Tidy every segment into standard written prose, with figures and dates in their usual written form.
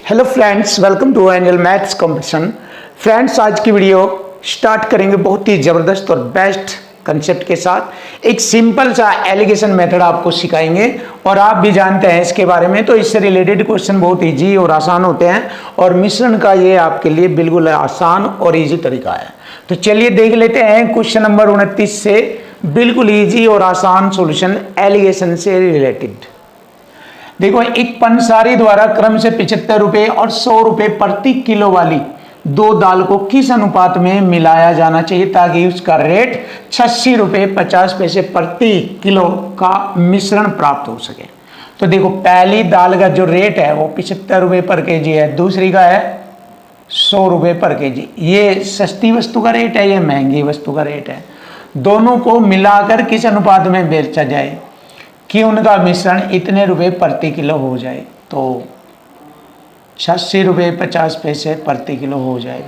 Hello friends, welcome to annual maths competition. Friends, आज की video start करेंगे बहुत ही ज़बरदस्त और बेस्ट कंसेप्ट के साथ। एक सिंपल सा एलिगेशन मेथड आपको सिखाएंगे और आप भी जानते हैं इसके बारे में, तो इससे रिलेटेड क्वेश्चन बहुत ईजी और आसान होते हैं और मिश्रण का ये आपके लिए बिल्कुल आसान और ईजी तरीका है। तो चलिए देख लेते हैं क्वेश्चन नंबर 29 से बिल्कुल ईजी और आसान सॉल्यूशन एलिगेशन से रिलेटेड। देखो, एक पंसारी द्वारा क्रम से 75 रुपए और 100 रुपए प्रति किलो वाली दो दाल को किस अनुपात में मिलाया जाना चाहिए ताकि उसका रेट 86 रुपए 50 पैसे प्रति किलो का मिश्रण प्राप्त हो सके। तो देखो, पहली दाल का जो रेट है वो 75 रुपए पर केजी है, दूसरी का है 100 रुपए पर केजी। ये सस्ती वस्तु का रेट है, ये महंगी वस्तु का रेट है। दोनों को मिलाकर किस अनुपात में बेचा जाए कि उनका मिश्रण इतने रुपए प्रति किलो हो जाए, तो 86 रुपये 50 पैसे प्रति किलो हो जाए।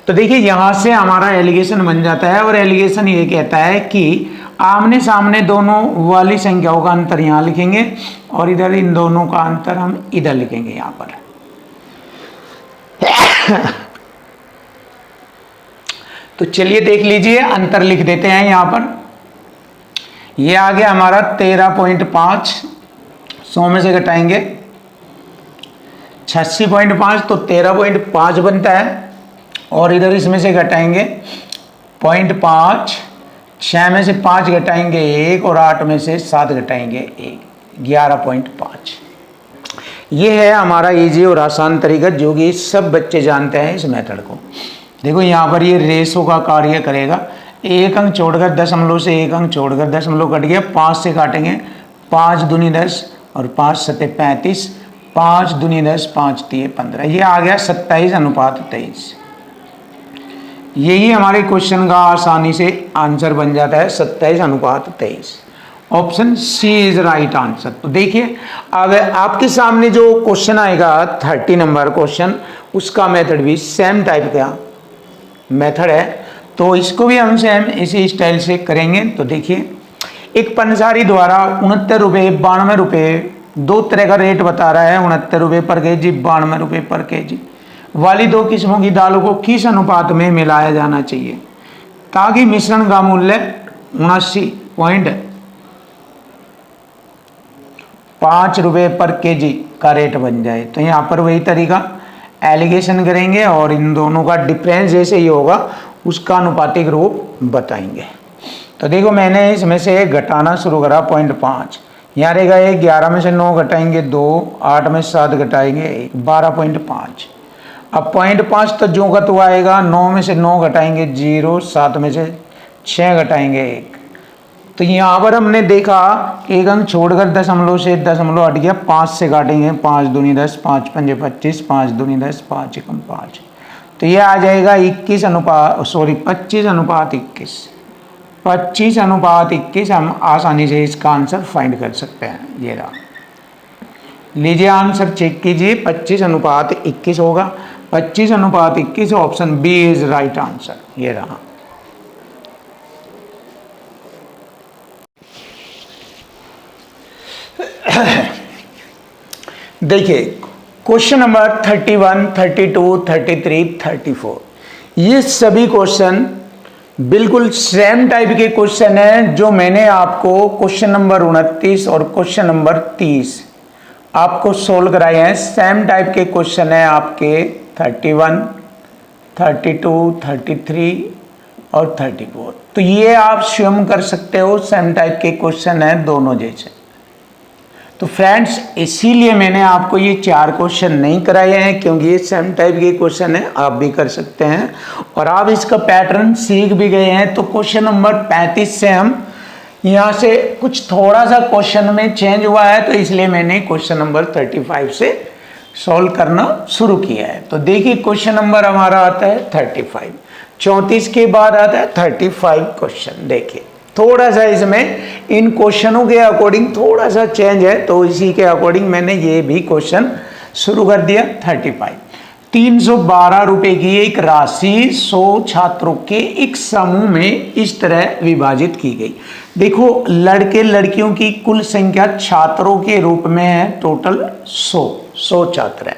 तो देखिए, यहाँ से हमारा एलिगेशन बन जाता है और एलिगेशन ये कहता है कि आमने सामने दोनों वाली संख्याओं का अंतर यहाँ लिखेंगे और इधर इन दोनों का अंतर हम इधर लिखेंगे यहाँ पर। तो चलिए देख लीजिए, अंतर लिख देते हैं यहाँ पर। ये आ गया हमारा 13.5, 100 में से घटाएंगे 86.5 तो 13.5 बनता है और इधर इसमें से घटाएंगे 0.5, 6 में से 5 घटाएंगे 1 और 8 में से 7 घटाएंगे 1, 11.5। ये है हमारा इजी और आसान तरीका जो कि सब बच्चे जानते हैं इस मेथड को। देखो, यहाँ पर ये रेशो का कार्य करेगा। एक अंक छोड़कर दशमलव से एक अंक छोड़कर दशमलव कट गया, 5 से काटेंगे 5 दूनी 10 और 5 सत्ते 35, 5 दूनी 10, 5 तिये 15। ये आ गया 27:23। यही हमारे क्वेश्चन का आसानी से आंसर बन जाता है, 27:23। Option C is right answer. तो देखिए, अब आपके सामने जो क्वेश्चन आएगा 30 नंबर क्वेश्चन, उसका मेथड भी सेम टाइप का मेथड है, तो इसको भी हम सेम इसी स्टाइल से करेंगे। तो देखिए, एक पंसारी द्वारा 69 रुपये 92 रुपये दो तरह का रेट बता रहा है, 69 रुपये पर केजी 92 रुपये पर केजी वाली दो किस्मों की दालों को किस अनुपात में मिलाया जाना चाहिए ताकि मिश्रण का मूल्य 79.5 रुपये पर केजी का रेट बन जाए। तो यहाँ पर वही तरीका एलिगेशन करेंगे और इन दोनों का डिफरेंस जैसे ही होगा उसका अनुपातिक रूप बताएंगे। तो देखो, मैंने इसमें से घटाना शुरू करा 0.5, यहाँ रहेगा 1, 11 में से 9 घटाएंगे 2, 8 में से 7 घटाएंगे 1, 12.5। अब 0.5 तो जो का तो आएगा, 9 में से 9 घटाएंगे 0, 7 में से 6 घटाएंगे 1। तो यहाँ पर हमने देखा एक अंक छोड़कर दशमलव से दशमलव हट गया, 5 से काटेंगे 5 दूनी 10, 5 पंजे 25, 5 दूनी 10, 5 एकम 5। तो ये आ जाएगा 25:21। 25:21 हम आसानी से इसका आंसर फाइंड कर सकते हैं। ये रहा, लीजिए आंसर चेक कीजिए, 25:21 होगा। 25:21 option B is right answer. ये रहा। देखिए, क्वेश्चन नंबर 31, 32, 33, 34, ये सभी क्वेश्चन बिल्कुल सेम टाइप के क्वेश्चन हैं जो मैंने आपको क्वेश्चन नंबर 29 और क्वेश्चन नंबर 30 आपको सोल्व कराए हैं। सेम टाइप के क्वेश्चन हैं आपके 31, 32, 33 और 34। तो ये आप स्वयं कर सकते हो, सेम टाइप के क्वेश्चन हैं दोनों जैसे। तो फ्रेंड्स, इसीलिए मैंने आपको ये 4 क्वेश्चन नहीं कराए हैं क्योंकि ये सेम टाइप के क्वेश्चन है, आप भी कर सकते हैं और आप इसका पैटर्न सीख भी गए हैं। तो क्वेश्चन नंबर 35 से हम यहाँ से कुछ थोड़ा सा क्वेश्चन में चेंज हुआ है, तो इसलिए मैंने क्वेश्चन नंबर 35 से सॉल्व करना शुरू किया है। तो देखिए, क्वेश्चन नंबर हमारा आता है 35, 34 के बाद आता है 35 क्वेश्चन। देखिए, थोड़ा सा इसमें इन क्वेश्चनों के अकॉर्डिंग थोड़ा सा चेंज है, तो इसी के अकॉर्डिंग मैंने ये भी क्वेश्चन शुरू कर दिया। 35, 312 रुपए की एक राशि 100 छात्रों के एक समूह में इस तरह विभाजित की गई। देखो, लड़के लड़कियों की कुल संख्या छात्रों के रूप में है टोटल 100 छात्र है।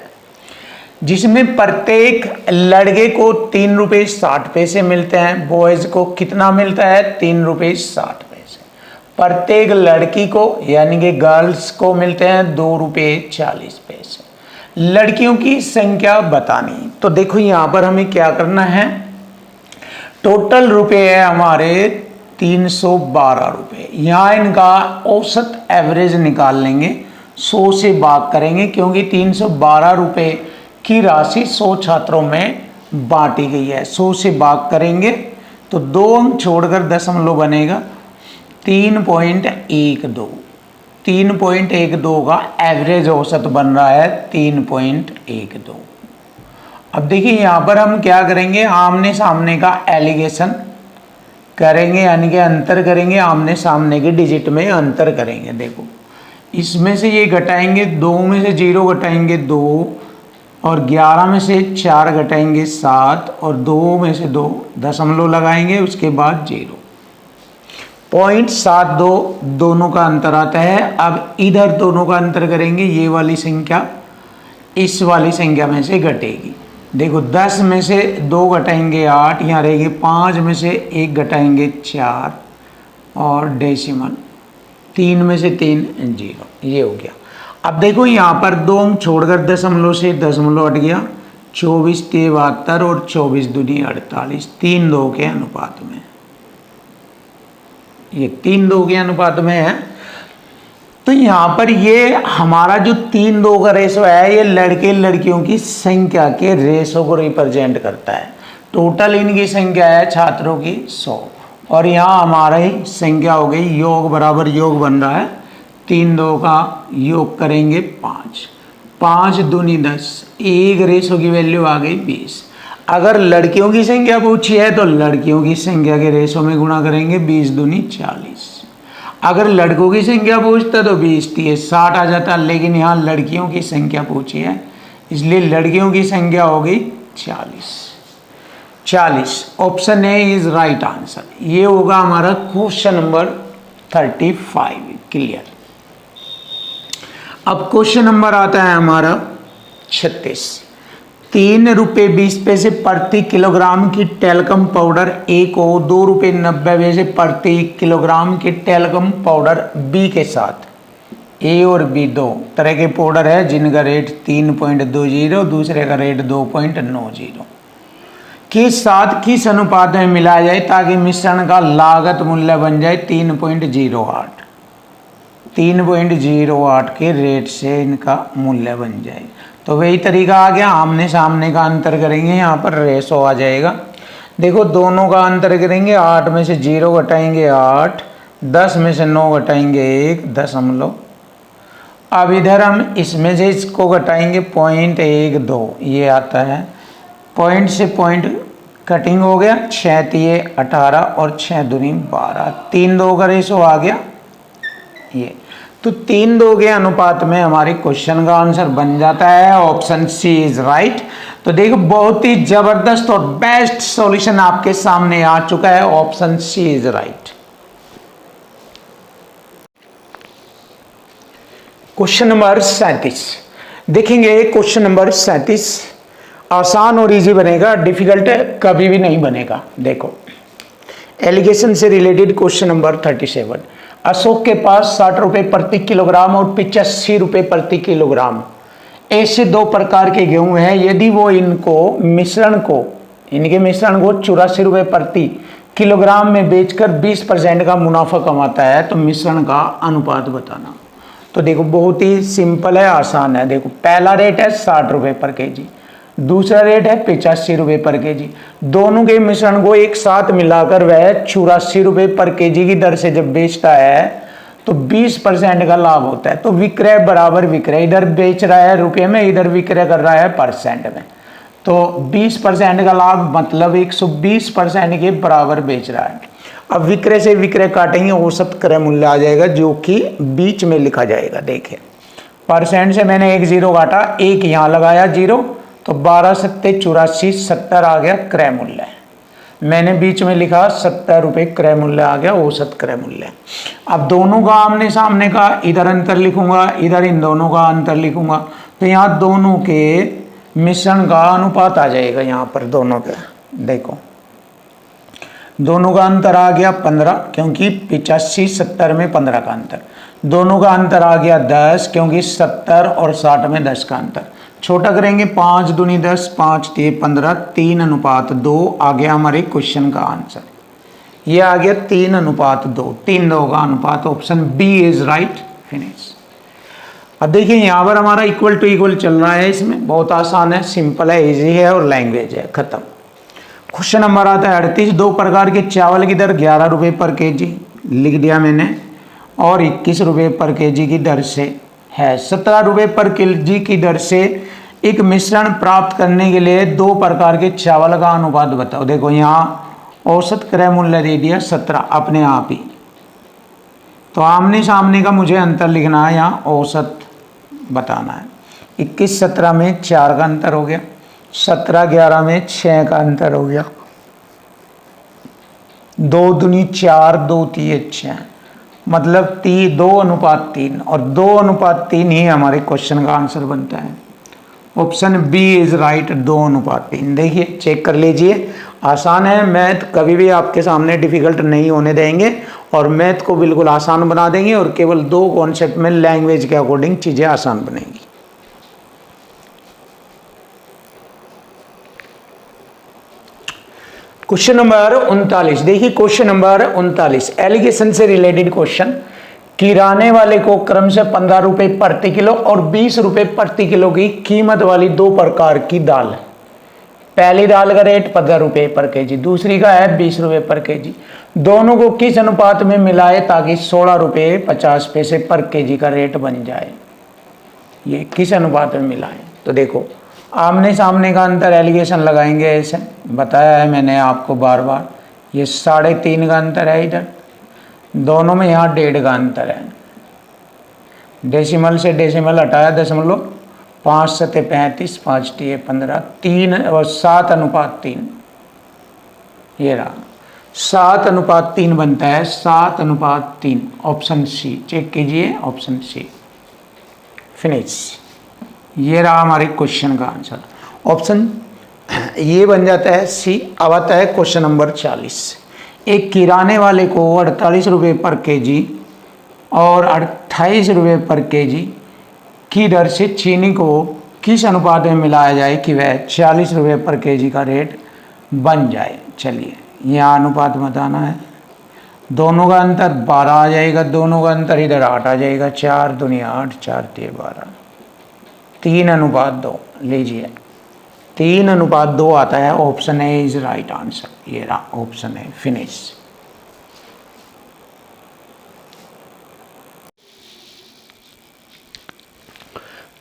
जिसमें प्रत्येक लड़के को 3 रुपये 60 पैसे मिलते हैं, बॉयज को कितना मिलता है 3 रुपये 60 पैसे। प्रत्येक लड़की को यानी कि गर्ल्स को मिलते हैं 2 रुपये 40 पैसे। लड़कियों की संख्या बतानी, तो देखो यहां पर हमें क्या करना है, टोटल रुपए है हमारे 312 रुपये। यहाँ इनका औसत एवरेज निकाल लेंगे, 100 से भाग करेंगे क्योंकि 312 रुपये की राशि 100 छात्रों में बांटी गई है। 100 से भाग करेंगे तो 2 अंक छोड़कर दशमलव बनेगा 3.12। 3.12 का एवरेज औसत बन रहा है 3.12। अब देखिए यहाँ पर हम क्या करेंगे, आमने सामने का एलिगेशन करेंगे यानी कि अंतर करेंगे, आमने सामने के डिजिट में अंतर करेंगे। देखो इसमें से ये घटाएंगे, 2 में से 0 घटाएंगे 2, और 11 में से 4 घटाएंगे 7, और 2 में से 2 दशमलव लगाएंगे, उसके बाद 0.72 दोनों का अंतर आता है। अब इधर दोनों का अंतर करेंगे, ये वाली संख्या इस वाली संख्या में से घटेगी। देखो 10 में से 2 घटाएंगे 8, यहाँ रहेगी 5 में से 1 घटाएंगे 4, और डेसिमल 3 में से 3 0, ये हो गया। अब देखो यहाँ पर 2 अंक छोड़कर दशमलव से दशमलव हट गया, 24 3 72 और 24 दूनी 48, 3:2 के अनुपात में, ये 3:2 के अनुपात में है। तो यहाँ पर ये हमारा जो 3:2 का रेशो है, ये लड़के लड़कियों की संख्या के रेशो को रिप्रेजेंट करता है। टोटल इनकी संख्या है छात्रों की 100, और यहाँ हमारा ही संख्या हो गई, योग बराबर योग बन रहा है, 3:2 का योग करेंगे 5, 5 दूनी 10, 1 रेशो की वैल्यू आ गई 20। अगर लड़कियों की संख्या पूछी है तो लड़कियों की संख्या के रेशो में गुणा करेंगे, 20 दूनी 40। अगर लड़कों की संख्या पूछता तो 20 30 60 आ जाता, लेकिन यहाँ लड़कियों की संख्या पूछी है इसलिए लड़कियों की संख्या हो गई 40। Option A is right answer. ये होगा हमारा क्वेश्चन नंबर 35। क्लियर। अब क्वेश्चन नंबर आता है हमारा 36। 3 रुपये 20 पैसे प्रति किलोग्राम की टेल्कम पाउडर ए को 2 रुपये 90 पैसे प्रति किलोग्राम के टेल्कम पाउडर बी के साथ, ए और बी दो तरह के पाउडर है जिनका रेट 3.20, दूसरे का रेट 2.90 के साथ किस अनुपात में मिलाया जाए ताकि मिश्रण का लागत मूल्य बन जाए 3.08। 3.08 के रेट से इनका मूल्य बन जाए। तो वही तरीका आ गया, आमने सामने का अंतर करेंगे, यहाँ पर रेशो आ जाएगा। देखो दोनों का अंतर करेंगे, 8 में से 0 घटाएंगे 8, 10 में से 9 घटाएंगे 1 दशमलव। अब इधर हम इसमें से इसको घटाएंगे 0.12, ये आता है, पॉइंट से पॉइंट कटिंग हो गया, 6 3 18 और 6 दूनी 12, 3:2 का रेशो आ गया ये। तो 3:2 के अनुपात में हमारे क्वेश्चन का आंसर बन जाता है, ऑप्शन सी इज राइट। तो देखो बहुत ही जबरदस्त और बेस्ट सॉल्यूशन आपके सामने आ चुका है, option C is right. Question number 37 देखेंगे। क्वेश्चन नंबर 37 आसान और इजी बनेगा, डिफिकल्ट कभी भी नहीं बनेगा। देखो एलिगेशन से रिलेटेड क्वेश्चन नंबर 37। अशोक के पास 60 रुपये प्रति किलोग्राम और 85 रुपये प्रति किलोग्राम ऐसे 2 प्रकार के गेहूं हैं। यदि वो इनके मिश्रण को 84 रुपये प्रति किलोग्राम में बेचकर 20% का मुनाफा कमाता है तो मिश्रण का अनुपात बताना। तो देखो बहुत ही सिंपल है, आसान है। देखो पहला रेट है 60 रुपये पर केजी, दूसरा रेट है 85 रुपये पर केजी। दोनों के मिश्रण को एक साथ मिलाकर वह 84 रुपये पर केजी की दर से जब बेचता है तो 20% का लाभ होता है। तो विक्रय बराबर विक्रय, इधर बेच रहा है रुपये में, इधर विक्रय कर रहा है परसेंट में, तो 20% का लाभ मतलब 120% के बराबर बेच रहा है। अब विक्रय से विक्रय काटेंगे, औसत क्रय मूल्य आ जाएगा जो कि बीच में लिखा जाएगा। देखिए परसेंट से मैंने 1 0 काटा, 1 यहाँ लगाया 0, तो 12 7 84 70 आ गया क्रय मूल्य। मैंने बीच में लिखा 70 रुपये क्रय मूल्य आ गया, औसत क्रय मूल्य। अब दोनों का आमने सामने का इधर अंतर लिखूंगा, इधर इन दोनों का अंतर लिखूंगा, तो यहाँ दोनों के मिश्रण का अनुपात आ जाएगा यहाँ पर दोनों पे। देखो दोनों का अंतर आ गया 15, क्योंकि 85 70 में 15 का अंतर। दोनों का अंतर आ गया 10, क्योंकि 70 और 60 में 10 का अंतर। छोटा करेंगे 5 दूनी 10, 5 तिये 15, 3:2 आ गया हमारे क्वेश्चन का आंसर। ये आ गया 3:2, 3:2 का अनुपात। Option B is right. Finish. अब देखिए यहाँ पर हमारा इक्वल टू इक्वल चल रहा है, इसमें बहुत आसान है, सिंपल है, इजी है और लैंग्वेज है, खत्म। क्वेश्चन नंबर आता है 38। 2 प्रकार के चावल की दर 11 रुपये पर केजी लिख दिया मैंने, और 21 रुपये पर केजी की दर से है। 17 रुपये पर केजी की दर से एक मिश्रण प्राप्त करने के लिए 2 प्रकार के चावल का अनुपात बताओ। देखो यहाँ औसत क्रय मूल्य दे दिया 17 अपने आप ही, तो आमने सामने का मुझे अंतर लिखना है, यहाँ औसत बताना है। 21 17 में 4 का अंतर हो गया, 17 11 में 6 का अंतर हो गया, 2 दूनी 4, 2 तिये 6, मतलब 2:3, और 2:3 ही हमारे क्वेश्चन का आंसर बनता है। Option B is right, 2:3। देखिए चेक कर लीजिए, आसान है। मैथ कभी भी आपके सामने डिफिकल्ट नहीं होने देंगे, और मैथ को बिल्कुल आसान बना देंगे, और केवल 2 कॉन्सेप्ट में लैंग्वेज के अकॉर्डिंग चीज़ें आसान बनेंगी। Question number 39। देखिए क्वेश्चन नंबर 39 एलिगेशन से रिलेटेड क्वेश्चन। किराने वाले को क्रम से 15 रुपये प्रति किलो और 20 रुपये प्रति किलो की कीमत वाली 2 प्रकार की दाल। पहली दाल का रेट 15 रुपये पर केजी, दूसरी का है 20 रुपये पर केजी। दोनों को किस अनुपात में मिलाए ताकि 16 रुपये 50 पैसे पर केजी का रेट बन जाए। ये किस अनुपात में मिलाए, तो देखो आमने सामने का अंतर एलिगेशन लगाएंगे, ऐसे बताया है मैंने आपको बार बार। ये 3.5 का अंतर है इधर, दोनों में यहाँ 1.5 का अंतर है। डेसिमल से डेसिमल हटाया दशमलव, 5 सते 35, 5 तिये 15, 3 और 7:3। ये रहा 7:3 बनता है, 7:3। ऑप्शन सी चेक कीजिए, ऑप्शन सी। फिनिश। ये रहा हमारे क्वेश्चन का आंसर। ऑप्शन ये बन जाता है सी। अब आता है क्वेश्चन नंबर 40। एक किराने वाले को 48 रुपये पर केजी और 28 रुपये पर केजी की दर से चीनी को किस अनुपात में मिलाया जाए कि वह 40 रुपये पर केजी का रेट बन जाए। चलिए यहाँ अनुपात बताना है। दोनों का अंतर 12 आ जाएगा, दोनों का अंतर इधर 8 आ जाएगा, 4 दूनी 8, 4 तिये 12, 3:2 लीजिए, 3:2 आता है। Option A is right answer. ये रहा option A. Finish.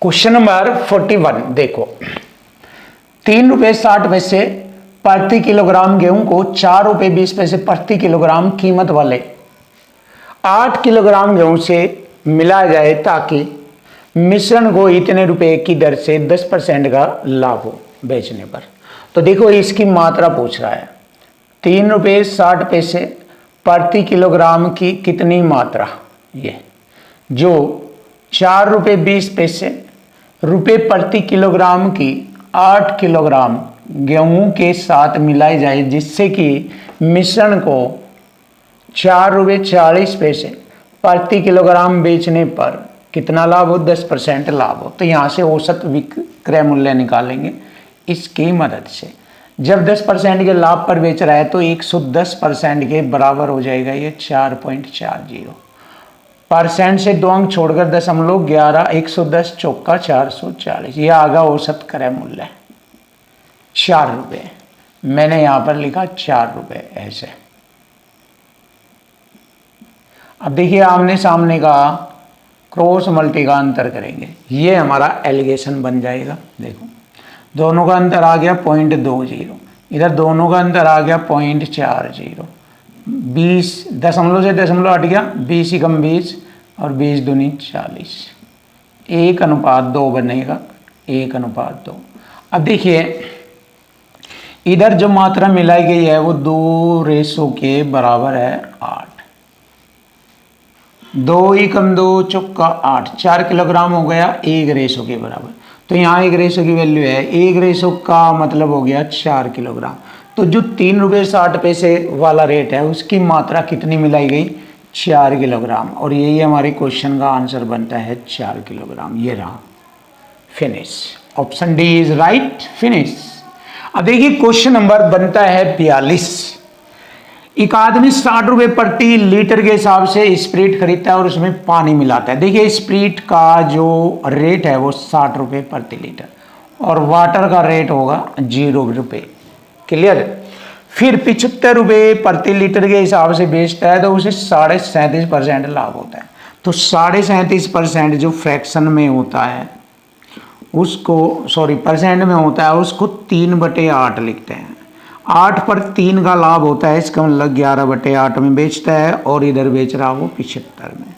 Question number 41 देखो, 3 रुपये 60 पैसे प्रति किलोग्राम गेहूं को 4 रुपये 20 पैसे प्रति किलोग्राम कीमत वाले 8 किलोग्राम गेहूं से मिलाया जाए ताकि मिश्रण को इतने रुपए की दर से 10% का लाभ हो बेचने पर। तो देखो इसकी मात्रा पूछ रहा है, 3 रुपये 60 पैसे प्रति किलोग्राम की कितनी मात्रा, ये जो 4 रुपये 20 पैसे रुपये प्रति किलोग्राम की 8 किलोग्राम गेहूं के साथ मिलाई जाए, जिससे कि मिश्रण को 4 रुपये 40 पैसे प्रति किलोग्राम बेचने पर कितना लाभ हो, 10% लाभ हो। तो यहाँ से औसत विक्रय मूल्य निकालेंगे इसकी मदद से। जब 10% के लाभ पर बेच रहा है तो 110% के बराबर हो जाएगा ये 4.40। परसेंट से 2 अंक छोड़कर दशमलव 11, 110 चौका 440। ये आगा औसत क्रय मूल्य 4 रुपये। मैंने यहाँ पर लिखा 4 रुपये ऐसे। अब देखिए आमने सामने का क्रॉस मल्टी का अंतर करेंगे, ये हमारा एलिगेशन बन जाएगा। देखो दोनों का अंतर आ गया 0.20, इधर दोनों का अंतर आ गया 0.40। 20 दशमलव से दशमलव हट गया, 20 ही कम 20 और 20 दूनी 40, 1:2 बनेगा, 1:2। अब देखिए इधर जो मात्रा मिलाई गई है वो 2 रेशो के बराबर है 8। 2 ही कम 2 चौका 8, 4 किलोग्राम हो गया 1 रेशो के बराबर। तो यहाँ 1 की वैल्यू है, 1 का मतलब हो गया 4 किलोग्राम। तो जो 3 रुपये 60 पैसे वाला रेट है उसकी मात्रा कितनी मिलाई गई, 4 किलोग्राम। और यही हमारे क्वेश्चन का आंसर बनता है 4 किलोग्राम। ये रहा, finish. Option D is right, finish. अब देखिए क्वेश्चन नंबर बनता है 42। एक आदमी 60 रुपये प्रति लीटर के हिसाब से स्प्रिट खरीदता है और उसमें पानी मिलाता है। देखिए स्प्रिट का जो रेट है वो 60 रुपये प्रति लीटर और वाटर का रेट होगा 0 रुपये। क्लियर। फिर 75 रुपये प्रति लीटर के हिसाब से बेचता है तो उसे 37.5% लाभ होता है। तो 37.5% जो फ्रैक्शन में होता है उसको, सॉरी परसेंट में होता है, उसको 3/8 लिखते हैं। 8 पर 3 का लाभ होता है, इसका मतलब 11/8 में बेचता है और इधर बेच रहा वो 75 में।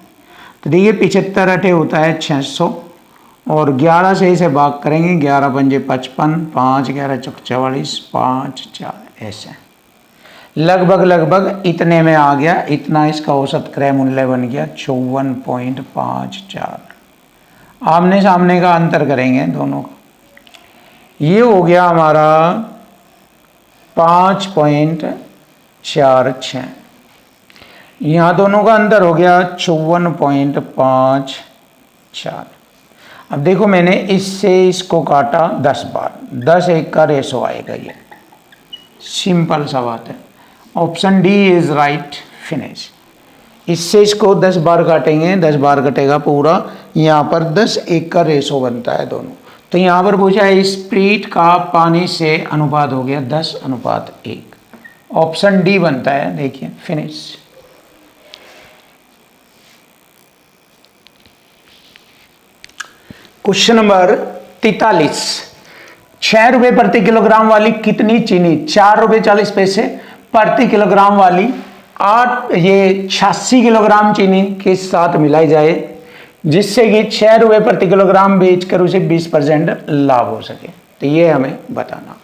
तो देखिए 75 अठे होता है 600 और 11 से इसे भाग करेंगे, 11 पंजे 55, 5 11 चौक 44, 5 4 ऐसे लगभग इतने में आ गया। इतना इसका औसत क्रय मूल्य बन गया 54.54। आमने सामने का अंतर करेंगे दोनों का, ये हो गया हमारा 5.46। यहाँ दोनों का अंतर हो गया 54.54। अब देखो मैंने इससे इसको काटा 10 बार, 10 1 का रेशो आएगा। ये सिंपल सा बात है। Option D is right, finish. इससे इसको 10 बार काटेंगे, 10 बार कटेगा पूरा, यहाँ पर 10 1 का रेशो बनता है दोनों। तो यहाँ पर पूछा है स्प्रिट का पानी से अनुपात हो गया 10:1। ऑप्शन डी बनता है, देखिए फिनिश। Question number 43। 6 रुपये प्रति किलोग्राम वाली कितनी चीनी 4 रुपये 40 पैसे प्रति किलोग्राम वाली 86 किलोग्राम चीनी के साथ मिलाई जाए जिससे कि 6 रुपये प्रति किलोग्राम बेचकर उसे 20% लाभ हो सके। तो ये हमें बताना।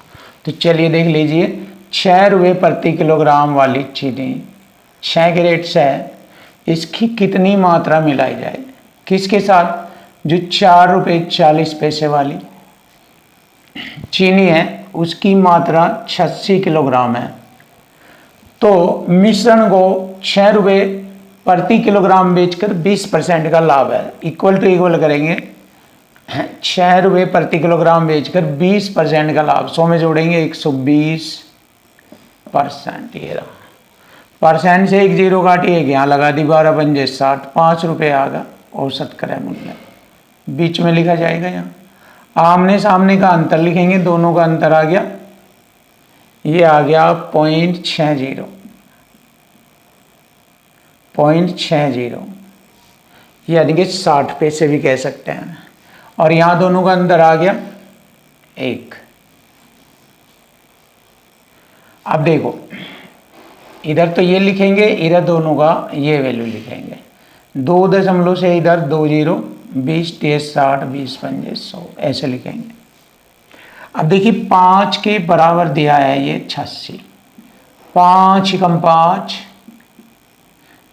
तो चलिए देख लीजिए, 6 रुपये प्रति किलोग्राम वाली चीनी 6 के रेट से है, इसकी कितनी मात्रा मिलाई जाए किसके साथ, जो 4 रुपये 40 पैसे वाली चीनी है उसकी मात्रा 86 किलोग्राम है। तो मिश्रण को 6 रुपये प्रति किलोग्राम बेचकर 20% का लाभ है। इक्वल टू इक्वल करेंगे, 6 रुपये प्रति किलोग्राम बेचकर 20% का लाभ, 100 में जोड़ेंगे 120%। ये रहा, परसेंट से एक जीरो काटिए, यहाँ लगा दी 12 पंजे 60, 5 रुपये आ गया औसत क्रय मूल्य, बीच में लिखा जाएगा। यहाँ आमने सामने का अंतर लिखेंगे, दोनों का अंतर आ गया, ये आ गया 0.60, 0.60, यानी कि 60 पैसे भी कह सकते हैं। और यहाँ दोनों का अंतर आ गया 1। अब देखो इधर तो ये लिखेंगे, इधर दोनों का ये वैल्यू लिखेंगे, 2 दशमलव से इधर 2 जीरो, 20 30 60, 20 पंजे 100 ऐसे लिखेंगे। अब देखिए 5 के बराबर दिया है ये 86, 5 कम 5,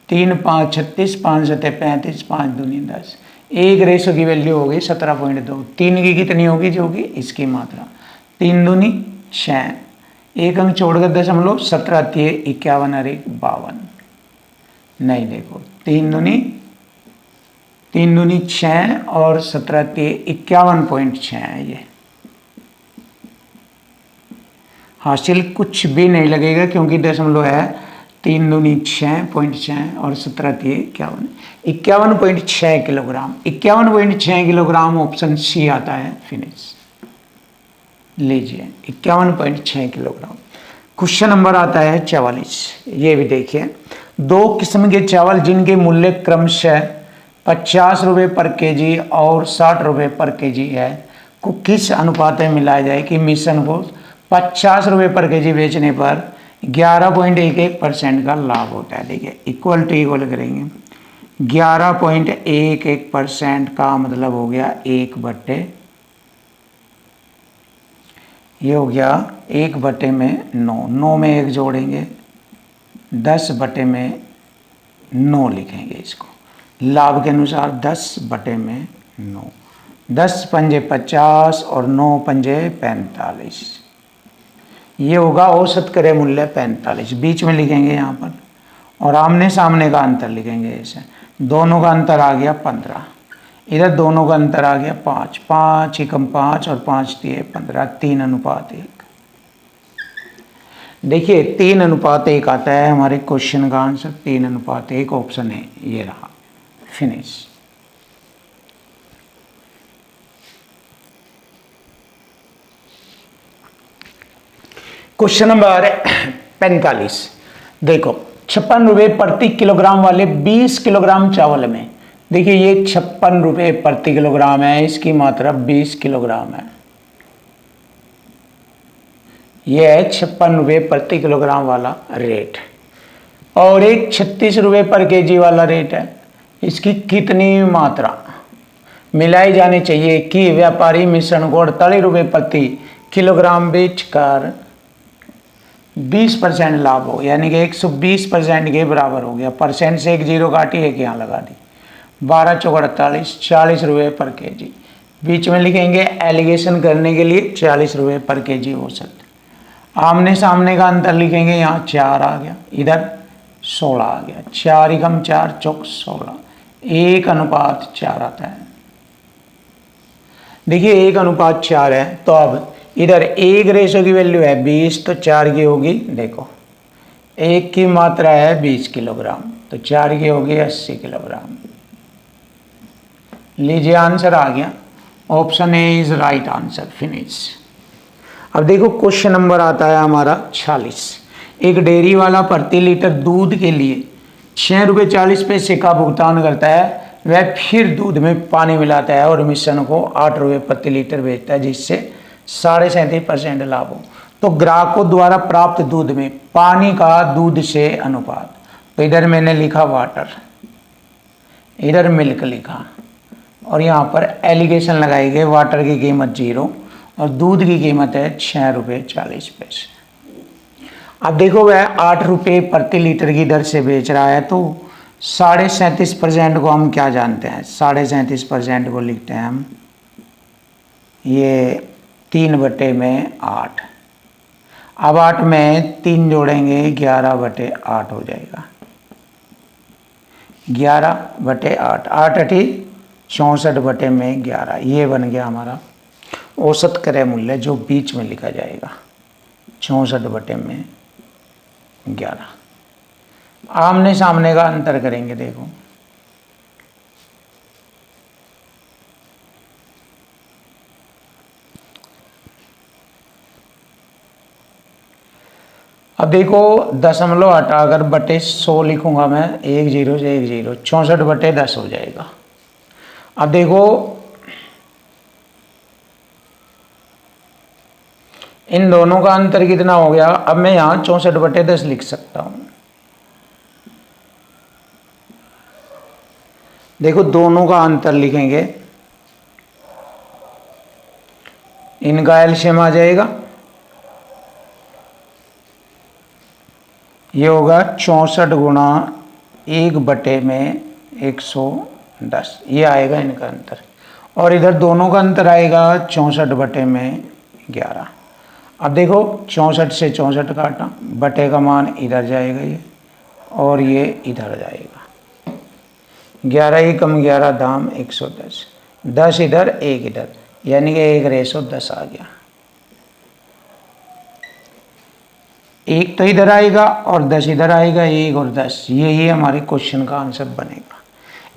3 5 36, 5 7 35, 5 दूनी 10। 1 रेशो की वैल्यू होगी 17.2। 3 की कितनी होगी, जो कि इसकी मात्रा, 3 दूनी 6, 1 अंक छोड़कर दशमलव, 17 3 51 और 1 52। नहीं देखो 3 दूनी 6 और 17 3 51.6 है। ये हासिल कुछ भी नहीं लगेगा क्योंकि दशमलव है, 3 दूनी 6.6 और 17 3 51.6 किलोग्राम। 51.6 किलोग्राम ऑप्शन सी आता है, फिनिश। लीजिए 51.6 किलोग्राम। क्वेश्चन नंबर आता है 44। ये भी देखिए, 2 किस्म के चावल जिनके मूल्य क्रमशः 50 रुपये पर केजी और 60 रुपये पर केजी है को किस अनुपात में मिलाया जाए कि मिश्रण को 50 रुपये पर केजी बेचने पर 11.11% का लाभ होता है। देखिए इक्वल टू इक्वल करेंगे, 11.11% का मतलब हो गया 1/, ये हो गया 1/9, 9 में 1 जोड़ेंगे, 10/9 लिखेंगे इसको, लाभ के अनुसार 10/9, 10 पंजे 50 और 9 पंजे 45। ये होगा औसत क्रय मूल्य 45, बीच में लिखेंगे यहाँ पर, और आमने सामने का अंतर लिखेंगे ऐसे। दोनों का अंतर आ गया 15, इधर दोनों का अंतर आ गया 5, 5 एकम 5 और 5 दिए 15, 3:1। देखिए 3:1 आता है हमारे क्वेश्चन का आंसर, 3:1 ऑप्शन है, ये रहा। फिनिश। Question number 45। देखो 56 रुपये प्रति किलोग्राम वाले 20 किलोग्राम चावल में, देखिए ये 56 रुपये प्रति किलोग्राम है, इसकी मात्रा 20 किलोग्राम है। यह है 56 रुपये प्रति किलोग्राम वाला रेट, और एक 36 रुपये पर केजी वाला रेट है। इसकी कितनी मात्रा मिलाई जानी चाहिए कि व्यापारी मिश्रण को 48 रुपये प्रति किलोग्राम बेचकर 20% लाभ हो, यानी कि 120% के बराबर हो गया। परसेंट से एक जीरो काटी, एक यहाँ लगा दी। 12 चौक 48, 40 रुपये पर केजी। बीच में लिखेंगे एलिगेशन करने के लिए 40 रुपये पर केजी औसत। आमने सामने का अंतर लिखेंगे, यहाँ 4 आ गया, इधर 16 आ गया। 4 एकम 4 चौक 16, 1:4 आता है। देखिए 1:4 है, तो अब इधर 1 रेशो की वैल्यू है 20, तो 4 की होगी, देखो 1 की मात्रा है 20 किलोग्राम, तो 4 की होगी 80 किलोग्राम। लीजिए आंसर आ गया, option A is right answer. Finish. अब देखो क्वेश्चन नंबर आता है हमारा 46। एक डेयरी वाला प्रति लीटर दूध के लिए 6 रुपये 40 पैसे का भुगतान करता है, वह फिर दूध में पानी मिलाता है और मिश्रण को 8 रुपये प्रति लीटर बेचता है, जिससे 37.5% लाभ हो। तो ग्राहकों द्वारा प्राप्त दूध में पानी का दूध से अनुपात, तो इधर मैंने लिखा वाटर, इधर मिल्क लिखा, और यहाँ पर एलिगेशन लगाई गई। वाटर की कीमत 0 और दूध की कीमत है 6 रुपये 40 पैसे। अब देखो वह 8 रुपये प्रति लीटर की दर से बेच रहा है, तो 37.5% को हम क्या जानते हैं, 37.5% को लिखते हैं हम, ये 3/8। अब 8 में 3 जोड़ेंगे, 11/8 हो जाएगा। 11/8, 8 अठी 64/11, ये बन गया हमारा औसत क्रय मूल्य, जो बीच में लिखा जाएगा 64/11। आमने सामने का अंतर करेंगे, देखो अब देखो दशमलव हटाकर बटे 100 लिखूंगा मैं, 1 0 से 1 0, 64/10 हो जाएगा। अब देखो इन दोनों का अंतर कितना हो गया, अब मैं यहाँ 64/10 लिख सकता हूँ। देखो दोनों का अंतर लिखेंगे, इनका एलसीएम आ जाएगा, ये होगा 64 गुणा 1/110, ये आएगा इनका अंतर। और इधर दोनों का अंतर आएगा 64/11। अब देखो 64 से 64 काटा, बटे का मान इधर जाएगा ये, और ये इधर जाएगा। 11 एकम 11 दाम 110, 10 इधर 1 इधर, यानी कि 1:10 आ गया। 1 तो इधर आएगा और 10 इधर आएगा, 1 और 10, यही हमारे क्वेश्चन का आंसर बनेगा,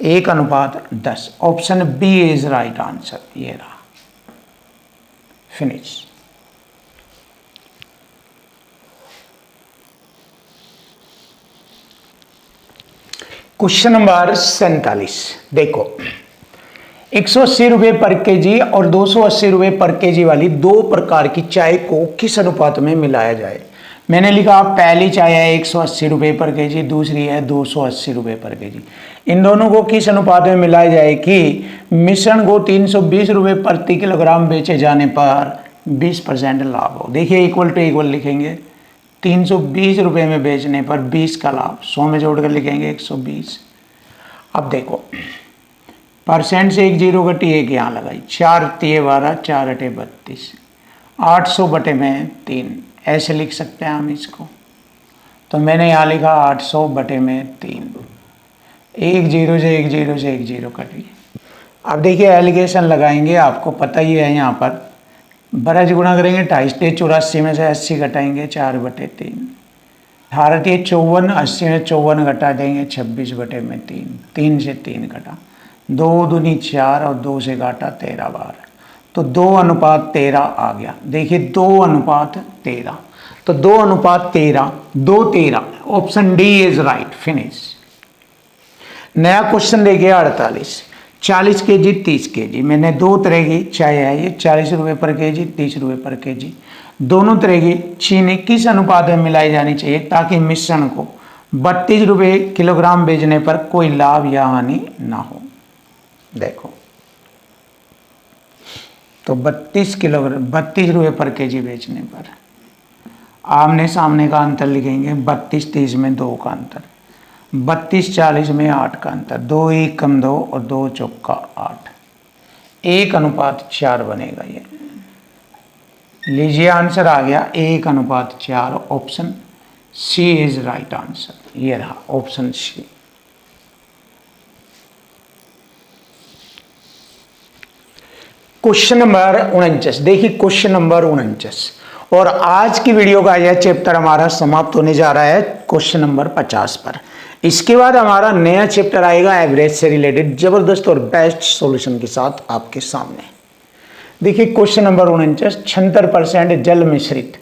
1:10। Option B is right answer, ये रहा। फिनिश। Question number 47। देखो 180 रुपये पर केजी और 280 रुपये पर केजी वाली 2 प्रकार की चाय को किस अनुपात में मिलाया जाए। मैंने लिखा पहली चाय है 180 रुपये पर केजी, दूसरी है 280 रुपये पर केजी। इन दोनों को किस अनुपात में मिलाया जाए कि मिश्रण को 320 रुपये प्रति किलोग्राम बेचे जाने पर 20% लाभ हो। देखिए इक्वल टू इक्वल लिखेंगे, 320 रुपये में बेचने पर 20 का लाभ, 100 में जोड़कर लिखेंगे 120। अब देखो परसेंट से एक जीरो घटी, एक यहाँ लगाई, 4 तिये 12, 4 अटे 32, 800 बटे में 3, ऐसे लिख सकते हैं हम इसको। तो मैंने यहाँ लिखा 800 बटे में 3, एक जीरो से एक जीरो से एक जीरो कट गया। अब देखिए एलिगेशन लगाएंगे, आपको पता ही है यहाँ पर बरज गुणा करेंगे, 28 84 में से 80 घटाएंगे, 4 बटे 3, 18 54, 80 में 54 घटा देंगे, 26 बटे में 3, 3 से 3 घटा, 2 दूनी 4 और 2 से घाटा 13 बार, तो 2:13 आ गया। देखिए 2:13, तो 2:13, 2 13, option D is right, finish. नया क्वेश्चन देखिए 48, 40 kg 30 kg, मैंने दो तरह की चाय है, ये 40 रुपये पर kg, 30 रुपये पर kg, दोनों तरह की चीनी किस अनुपात में मिलाई जानी चाहिए ताकि मिश्रण को 32 रुपये किलोग्राम बेचने पर कोई लाभ या हानि ना हो। देखो तो 32 रुपये पर kg बेचने पर आमने सामने का अंतर लिखेंगे, 32 30 में 2 का अंतर, 32 40 में 8 का अंतर, 2 1 कम 2 और 2 चौका 8, 1:4 बनेगा। ये लीजिए आंसर आ गया 1:4, option C is right answer. ये रहा ऑप्शन सी। क्वेश्चन नंबर 49, देखिए क्वेश्चन नंबर 49, और आज की वीडियो का यह चैप्टर हमारा समाप्त होने जा रहा है क्वेश्चन नंबर 50 पर। इसके बाद हमारा नया चैप्टर आएगा एवरेज से रिलेटेड, जबरदस्त और बेस्ट सॉल्यूशन के साथ आपके सामने। देखिए क्वेश्चन नंबर 49, 76% जल मिश्रित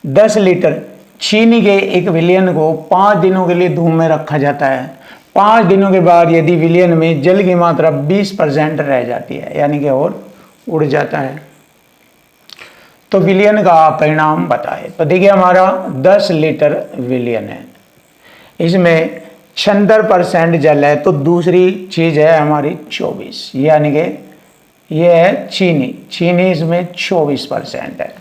10 लीटर चीनी के एक विलयन को 5 दिनों के लिए धूप में रखा जाता है। 5 दिनों के बाद यदि विलयन में जल की मात्रा 20% रह जाती है, यानी कि और उड़ जाता है, तो विलयन का परिणाम बताए। तो देखिए हमारा 10 लीटर विलयन है, इसमें 76% जल है, तो दूसरी चीज है हमारी 24, यानी कि ये है चीनी इसमें 24% है।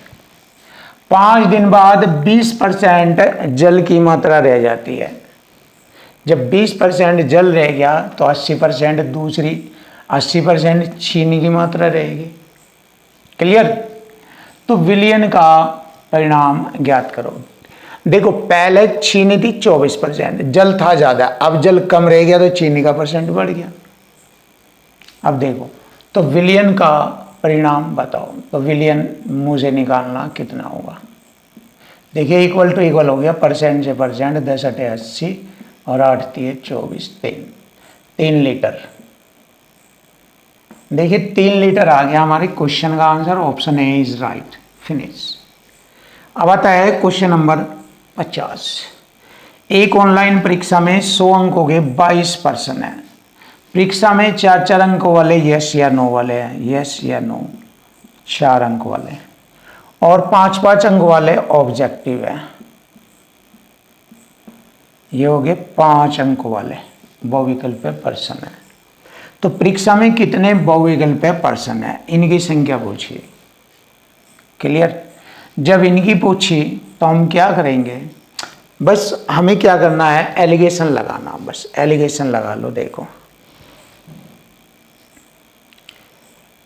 5 दिन बाद 20% जल की मात्रा रह जाती है। जब 20% जल रह गया तो 80% दूसरी 80% चीनी की मात्रा रहेगी। क्लियर? तो विलयन का परिणाम ज्ञात करो। देखो पहले चीनी थी 24%, जल था ज्यादा, अब जल कम रह गया तो चीनी का परसेंट बढ़ गया। अब देखो तो विलयन का परिणाम बताओ, तो विलयन मुझे निकालना कितना होगा। देखिए इक्वल टू इक्वल हो गया, परसेंट से परसेंट, 10 अटे 80 और 8 तिये 24, 3 लीटर। देखिए 3 लीटर आ गया हमारे क्वेश्चन का answer, option A is right, finish. अब आता है क्वेश्चन नंबर 50। एक ऑनलाइन परीक्षा में 100 अंकों के 22 प्रश्न है। परीक्षा में 4 अंकों वाले यस या नो वाले हैं, यस या नो 4 अंक वाले, और 5 अंक वाले ऑब्जेक्टिव है। ये हो गए 5 अंक वाले बहुविकल्पीय प्रश्न है। तो परीक्षा में कितने बहुविकल्पीय प्रश्न है, इनकी संख्या पूछिए। क्लियर? जब इनकी पूछी तो हम क्या करेंगे, बस हमें क्या करना है, एलिगेशन लगाना, बस एलिगेशन लगा लो। देखो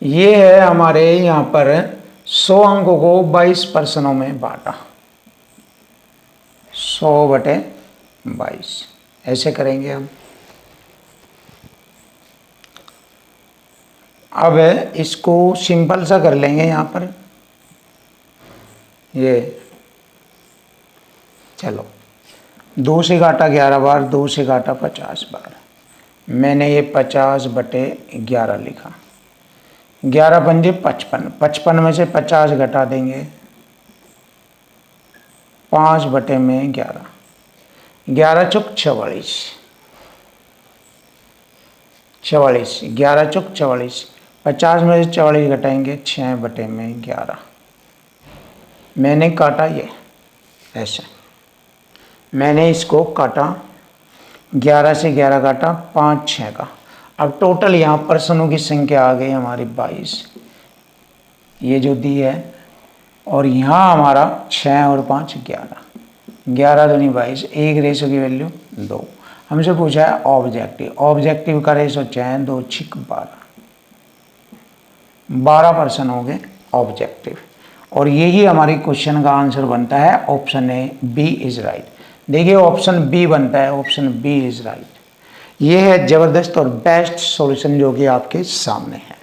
ये है हमारे यहाँ पर 100 अंकों को 22 प्रश्नों में बांटा, 100 बटे 22, ऐसे करेंगे हम। अब इसको सिंपल सा कर लेंगे यहाँ पर, ये चलो 2 से घाटा 11 बार, 2 से घाटा 50 बार, मैंने ये 50 बटे 11 लिखा। 11 पंजे 55, 55 में से 50 घटा देंगे, 5 बटे में 11, 11 चौक 44, 44, 11 चौक 44, 50 में से 44 घटाएंगे, 6 बटे में 11। मैंने काटा ये ऐसे, मैंने इसको काटा, 11 से 11 काटा, 5 6 का। अब टोटल यहाँ प्रश्नों की संख्या आ गई हमारी 22, ये जो दी है, और यहाँ हमारा 6 और 5 11, 11 दूनी 22, एक रेशो की वैल्यू 2। हमसे पूछा है ऑब्जेक्टिव, ऑब्जेक्टिव का रेशो 6, 2 6 12, 12% हो गए ऑब्जेक्टिव। और यही हमारी क्वेश्चन का आंसर बनता है option A, B is right. देखिए ऑप्शन बी बनता है, ऑप्शन बी इज राइट। ये है ज़बरदस्त और बेस्ट सॉल्यूशन जो कि आपके सामने है।